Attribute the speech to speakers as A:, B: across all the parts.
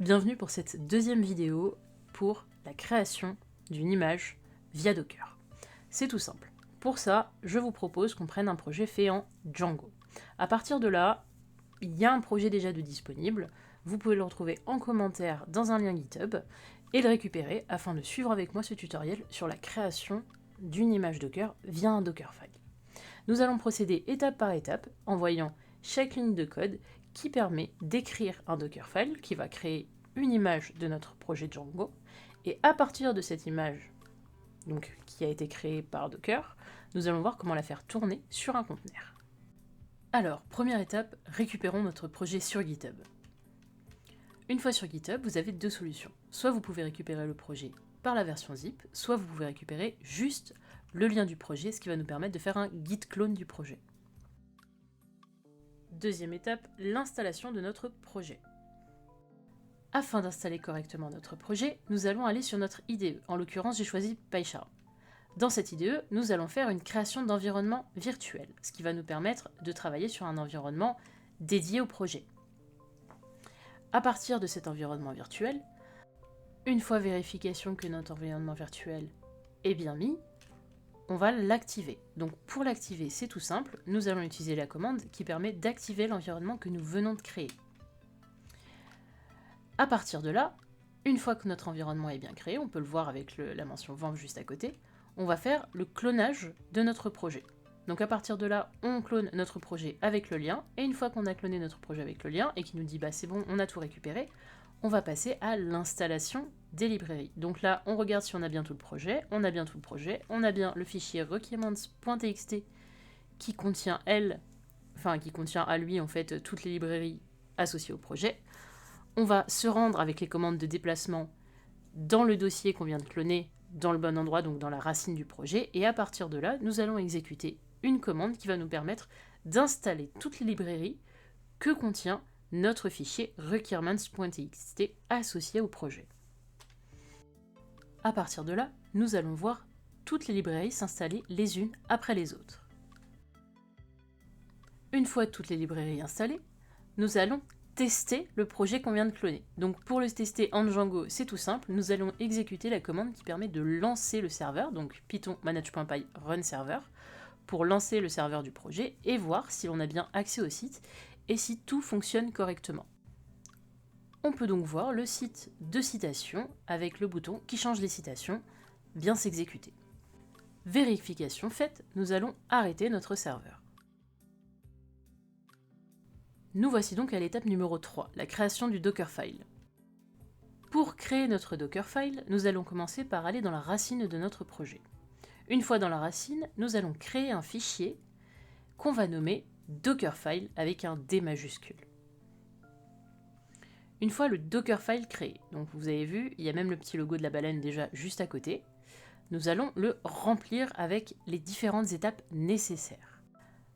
A: Bienvenue pour cette deuxième vidéo pour la création d'une image via Docker. C'est tout simple. Pour ça, je vous propose qu'on prenne un projet fait en Django. À partir de là, il y a un projet déjà de disponible. Vous pouvez le retrouver en commentaire dans un lien GitHub et le récupérer afin de suivre avec moi ce tutoriel sur la création d'une image Docker via un Dockerfile. Nous allons procéder étape par étape en voyant chaque ligne de code qui permet d'écrire un Dockerfile qui va créer une image de notre projet Django, et à partir de cette image donc, qui a été créée par Docker, nous allons voir comment la faire tourner sur un conteneur. Alors, première étape, récupérons notre projet sur GitHub. Une fois sur GitHub, vous avez deux solutions. Soit vous pouvez récupérer le projet par la version zip, soit vous pouvez récupérer juste le lien du projet, ce qui va nous permettre de faire un git clone du projet. Deuxième étape, l'installation de notre projet. Afin d'installer correctement notre projet, nous allons aller sur notre IDE. En l'occurrence, j'ai choisi PyCharm. Dans cette IDE, nous allons faire une création d'environnement virtuel, ce qui va nous permettre de travailler sur un environnement dédié au projet. À partir de cet environnement virtuel, une fois vérification que notre environnement virtuel est bien mis, on va l'activer. Donc pour l'activer, c'est tout simple, nous allons utiliser la commande qui permet d'activer l'environnement que nous venons de créer. À partir de là, une fois que notre environnement est bien créé, on peut le voir avec la mention vamp juste à côté, on va faire le clonage de notre projet. Donc à partir de là, on clone notre projet avec le lien, et une fois qu'on a cloné notre projet avec le lien, et qu'il nous dit bah c'est bon, on a tout récupéré, on va passer à l'installation des librairies. Donc là, on regarde si on a bien tout le projet, on a bien tout le projet, on a bien le fichier requirements.txt qui contient à lui en fait toutes les librairies associées au projet. On va se rendre avec les commandes de déplacement dans le dossier qu'on vient de cloner, dans le bon endroit, donc dans la racine du projet, et à partir de là, nous allons exécuter une commande qui va nous permettre d'installer toutes les librairies que contient notre fichier requirements.txt associé au projet. À partir de là, nous allons voir toutes les librairies s'installer les unes après les autres. Une fois toutes les librairies installées, nous allons tester le projet qu'on vient de cloner. Donc pour le tester en Django, c'est tout simple, nous allons exécuter la commande qui permet de lancer le serveur, donc python manage.py run server, pour lancer le serveur du projet et voir si l'on a bien accès au site et si tout fonctionne correctement. On peut donc voir le site de citation avec le bouton qui change les citations bien s'exécuter. Vérification faite, nous allons arrêter notre serveur. Nous voici donc à l'étape numéro 3, la création du Dockerfile. Pour créer notre Dockerfile, nous allons commencer par aller dans la racine de notre projet. Une fois dans la racine, nous allons créer un fichier qu'on va nommer Dockerfile avec un D majuscule. Une fois le Dockerfile créé, donc vous avez vu, il y a même le petit logo de la baleine déjà juste à côté, nous allons le remplir avec les différentes étapes nécessaires.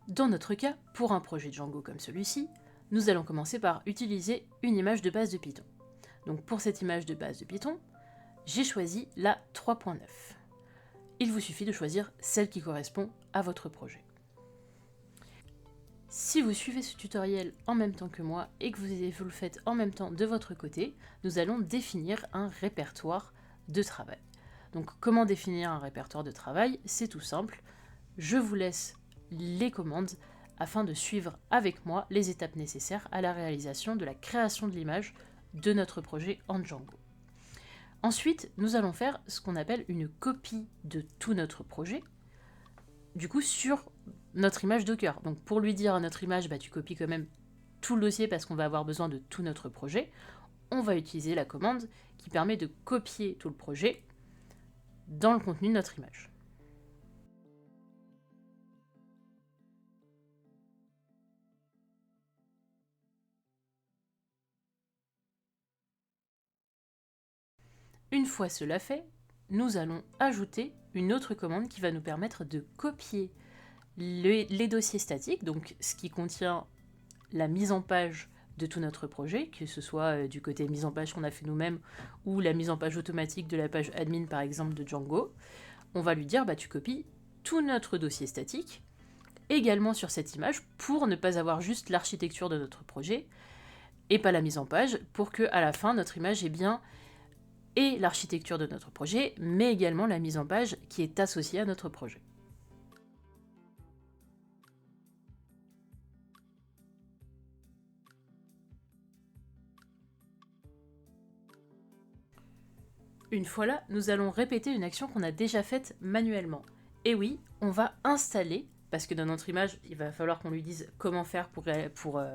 A: Dans notre cas, pour un projet Django comme celui-ci, nous allons commencer par utiliser une image de base de Python. Donc pour cette image de base de Python, j'ai choisi la 3.9. Il vous suffit de choisir celle qui correspond à votre projet. Si vous suivez ce tutoriel en même temps que moi et que vous le faites en même temps de votre côté, nous allons définir un répertoire de travail. Donc comment définir un répertoire de travail? C'est tout simple. Je vous laisse les commandes afin de suivre avec moi les étapes nécessaires à la réalisation de la création de l'image de notre projet en Django. Ensuite, nous allons faire ce qu'on appelle une copie de tout notre projet, du coup sur notre image Docker. Donc pour lui dire à notre image, bah, tu copies quand même tout le dossier parce qu'on va avoir besoin de tout notre projet, on va utiliser la commande qui permet de copier tout le projet dans le contenu de notre image. Une fois cela fait, nous allons ajouter une autre commande qui va nous permettre de copier les dossiers statiques, donc ce qui contient la mise en page de tout notre projet, que ce soit du côté mise en page qu'on a fait nous-mêmes ou la mise en page automatique de la page admin par exemple de Django. On va lui dire bah tu copies tout notre dossier statique également sur cette image pour ne pas avoir juste l'architecture de notre projet, et pas la mise en page, pour que à la fin, notre image ait bien et l'architecture de notre projet, mais également la mise en page qui est associée à notre projet. Une fois là, nous allons répéter une action qu'on a déjà faite manuellement. Et oui, on va installer, parce que dans notre image, il va falloir qu'on lui dise comment faire pour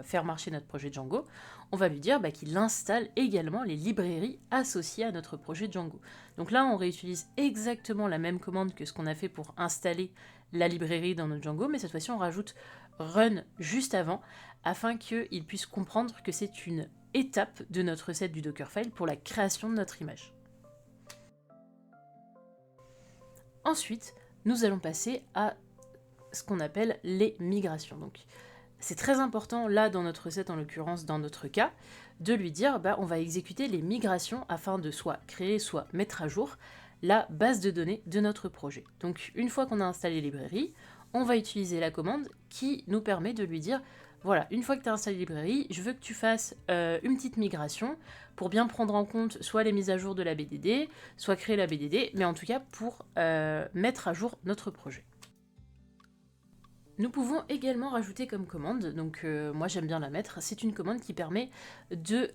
A: faire marcher notre projet Django. On va lui dire qu'il installe également les librairies associées à notre projet Django. Donc là, on réutilise exactement la même commande que ce qu'on a fait pour installer la librairie dans notre Django, mais cette fois-ci, on rajoute run juste avant, afin qu'il puisse comprendre que c'est une étape de notre recette du Dockerfile pour la création de notre image. Ensuite, nous allons passer à ce qu'on appelle les migrations. Donc, c'est très important, là, dans notre recette, en l'occurrence, dans notre cas, de lui dire, on va exécuter les migrations afin de soit créer, soit mettre à jour la base de données de notre projet. Donc, une fois qu'on a installé les librairies, on va utiliser la commande qui nous permet de lui dire, voilà, une fois que tu as installé les librairies, je veux que tu fasses une petite migration pour bien prendre en compte soit les mises à jour de la BDD, soit créer la BDD, mais en tout cas pour mettre à jour notre projet. Nous pouvons également rajouter comme commande, donc moi j'aime bien la mettre, c'est une commande qui permet de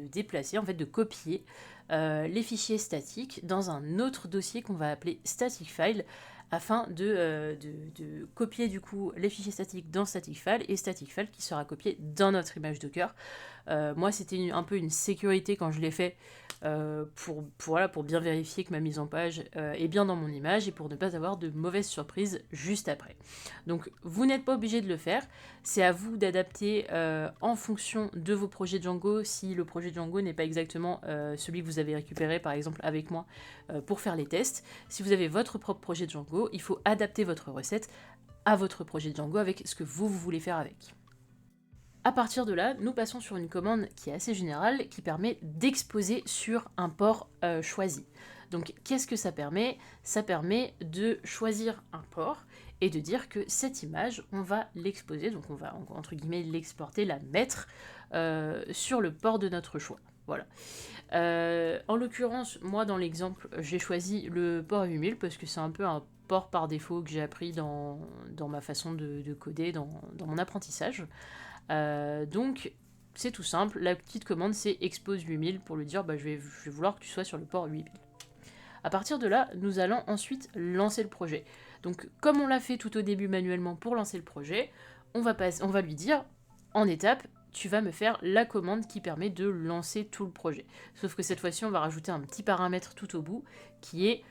A: déplacer, en fait de copier les fichiers statiques dans un autre dossier qu'on va appeler static file, afin de copier du coup les fichiers statiques dans static file, et static file qui sera copié dans notre image Docker. Moi c'était un peu une sécurité quand je l'ai fait, pour bien vérifier que ma mise en page est bien dans mon image et pour ne pas avoir de mauvaises surprises juste après. Donc vous n'êtes pas obligé de le faire, c'est à vous d'adapter en fonction de vos projets Django, si le projet Django n'est pas exactement celui que vous avez récupéré par exemple avec moi pour faire les tests. Si vous avez votre propre projet Django, il faut adapter votre recette à votre projet Django avec ce que vous voulez faire avec. À partir de là, nous passons sur une commande qui est assez générale, qui permet d'exposer sur un port choisi. Donc qu'est-ce que ça permet? Ça permet de choisir un port et de dire que cette image, on va l'exposer, donc on va entre guillemets l'exporter, la mettre sur le port de notre choix. Voilà. En l'occurrence, moi dans l'exemple, j'ai choisi le port 8000 parce que c'est un peu un port par défaut que j'ai appris dans ma façon de coder, dans mon apprentissage. Donc c'est tout simple, la petite commande c'est expose 8000 pour lui dire je vais vouloir que tu sois sur le port 8000. À partir de là, nous allons ensuite lancer le projet. Donc comme on l'a fait tout au début manuellement pour lancer le projet, on va lui dire en étape, tu vas me faire la commande qui permet de lancer tout le projet. Sauf que cette fois-ci, on va rajouter un petit paramètre tout au bout qui est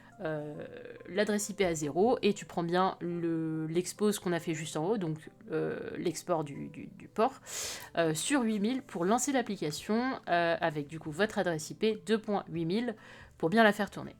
A: l'adresse IP à 0, et tu prends bien l'expose qu'on a fait juste en haut, donc l'export du port, sur 8000 pour lancer l'application avec du coup votre adresse IP 2.8000 pour bien la faire tourner.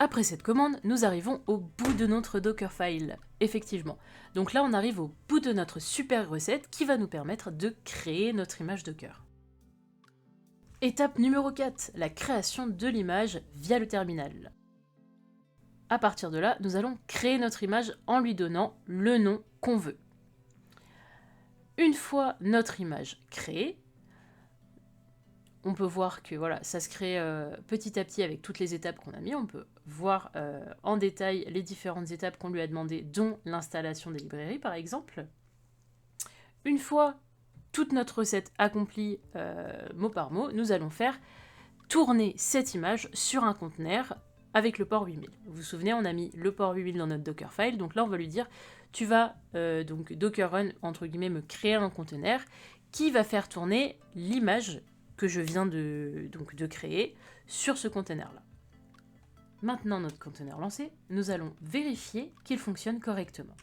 A: Après cette commande, nous arrivons au bout de notre Dockerfile, effectivement. Donc là, on arrive au bout de notre super recette qui va nous permettre de créer notre image Docker. Étape numéro 4, la création de l'image via le terminal. À partir de là, nous allons créer notre image en lui donnant le nom qu'on veut. Une fois notre image créée, on peut voir que voilà, ça se crée petit à petit avec toutes les étapes qu'on a mis. On peut voir en détail les différentes étapes qu'on lui a demandées, dont l'installation des librairies par exemple. Une fois toute notre recette accomplie mot par mot, nous allons faire tourner cette image sur un conteneur avec le port 8000. Vous vous souvenez, on a mis le port 8000 dans notre Dockerfile, donc là on va lui dire tu vas donc Docker run entre guillemets me créer un conteneur qui va faire tourner l'image que je viens de créer sur ce conteneur-là. Maintenant notre conteneur lancé, nous allons vérifier qu'il fonctionne correctement.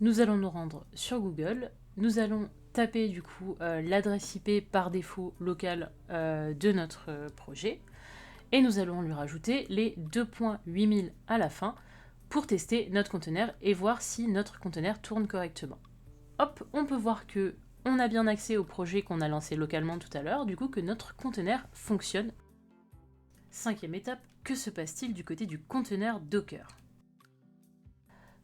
A: Nous allons nous rendre sur Google, nous allons taper du coup l'adresse IP par défaut locale de notre projet, et nous allons lui rajouter les 2.8000 à la fin pour tester notre conteneur et voir si notre conteneur tourne correctement. Hop, on peut voir que on a bien accès au projet qu'on a lancé localement tout à l'heure, du coup que notre conteneur fonctionne. Cinquième étape, que se passe-t-il du côté du conteneur Docker?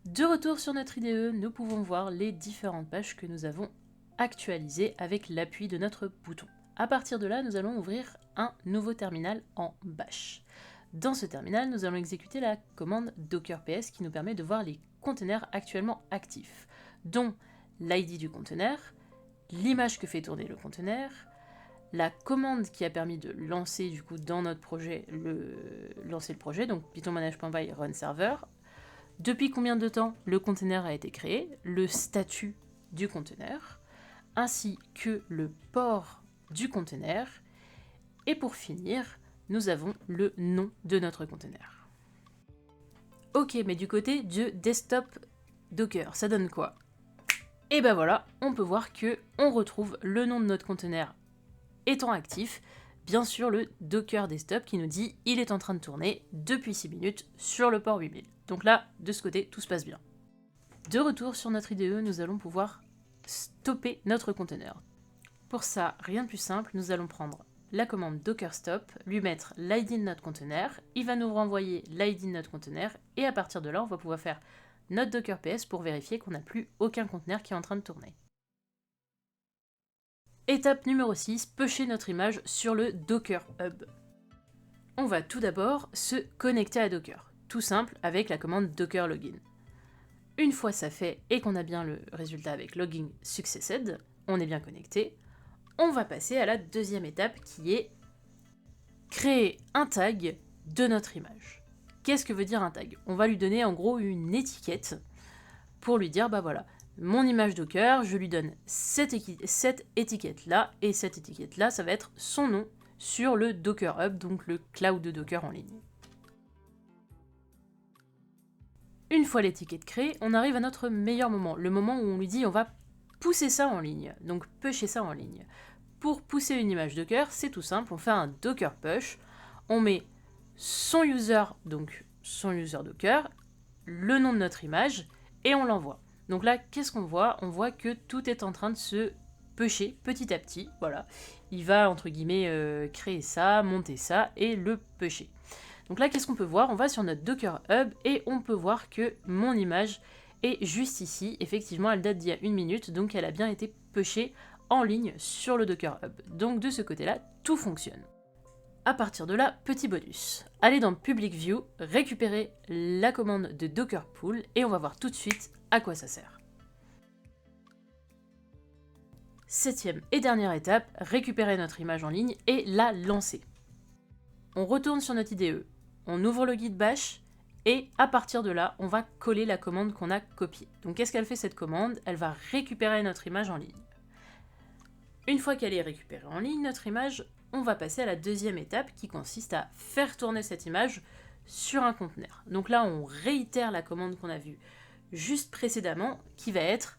A: De retour sur notre IDE, nous pouvons voir les différentes pages que nous avons actualisées avec l'appui de notre bouton. À partir de là, nous allons ouvrir un nouveau terminal en bash. Dans ce terminal, nous allons exécuter la commande docker ps qui nous permet de voir les conteneurs actuellement actifs, dont l'ID du conteneur, l'image que fait tourner le conteneur, la commande qui a permis de lancer du coup dans notre projet lancer le projet, donc python-manage.py run server, depuis combien de temps le conteneur a été créé, le statut du conteneur, ainsi que le port du conteneur, et pour finir, nous avons le nom de notre conteneur. Ok, mais du côté du desktop Docker, ça donne quoi? Et ben voilà, on peut voir que on retrouve le nom de notre conteneur étant actif, bien sûr le Docker Desktop qui nous dit il est en train de tourner depuis 6 minutes sur le port 8000. Donc là, de ce côté, tout se passe bien. De retour sur notre IDE, nous allons pouvoir stopper notre conteneur. Pour ça, rien de plus simple, nous allons prendre la commande docker stop, lui mettre l'ID de notre conteneur, il va nous renvoyer l'ID de notre conteneur, et à partir de là, on va pouvoir faire notre docker ps pour vérifier qu'on n'a plus aucun conteneur qui est en train de tourner. Étape numéro 6, pusher notre image sur le Docker Hub. On va tout d'abord se connecter à Docker, tout simple avec la commande docker login. Une fois ça fait et qu'on a bien le résultat avec login successed, on est bien connecté, on va passer à la deuxième étape qui est créer un tag de notre image. Qu'est-ce que veut dire un tag? On va lui donner en gros une étiquette pour lui dire bah voilà, mon image Docker, je lui donne cette étiquette-là, et cette étiquette-là, ça va être son nom sur le Docker Hub, donc le cloud de Docker en ligne. Une fois l'étiquette créée, on arrive à notre meilleur moment, le moment où on lui dit on va pousser ça en ligne, donc pusher ça en ligne. Pour pousser une image Docker, c'est tout simple, on fait un Docker push, on met son user, donc son user Docker, le nom de notre image, et on l'envoie. Donc là, qu'est-ce qu'on voit? On voit que tout est en train de se pusher petit à petit, voilà. Il va, entre guillemets, créer ça, monter ça, et le pusher. Donc là, qu'est-ce qu'on peut voir? On va sur notre Docker Hub, et on peut voir que mon image est juste ici. Effectivement, elle date d'il y a 1 minute, donc elle a bien été pushée en ligne sur le Docker Hub. Donc de ce côté-là, tout fonctionne. À partir de là, petit bonus. Allez dans Public View, récupérer la commande de Docker Pull, et on va voir tout de suite à quoi ça sert. Septième et dernière étape, récupérer notre image en ligne et la lancer. On retourne sur notre IDE, on ouvre le guide bash, et à partir de là, on va coller la commande qu'on a copiée. Donc qu'est-ce qu'elle fait cette commande? Elle va récupérer notre image en ligne. Une fois qu'elle est récupérée en ligne, notre image, on va passer à la deuxième étape qui consiste à faire tourner cette image sur un conteneur. Donc là, on réitère la commande qu'on a vue juste précédemment, qui va être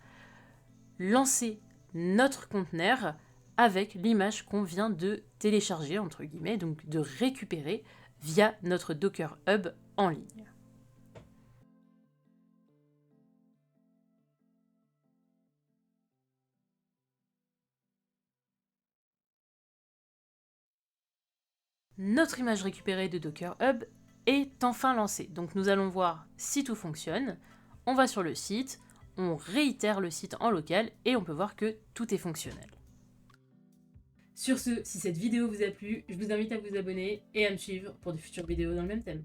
A: lancer notre conteneur avec l'image qu'on vient de télécharger, entre guillemets, donc de récupérer via notre Docker Hub en ligne. Notre image récupérée de Docker Hub est enfin lancée. Donc nous allons voir si tout fonctionne. On va sur le site, on réitère le site en local et on peut voir que tout est fonctionnel. Sur ce, si cette vidéo vous a plu, je vous invite à vous abonner et à me suivre pour de futures vidéos dans le même thème.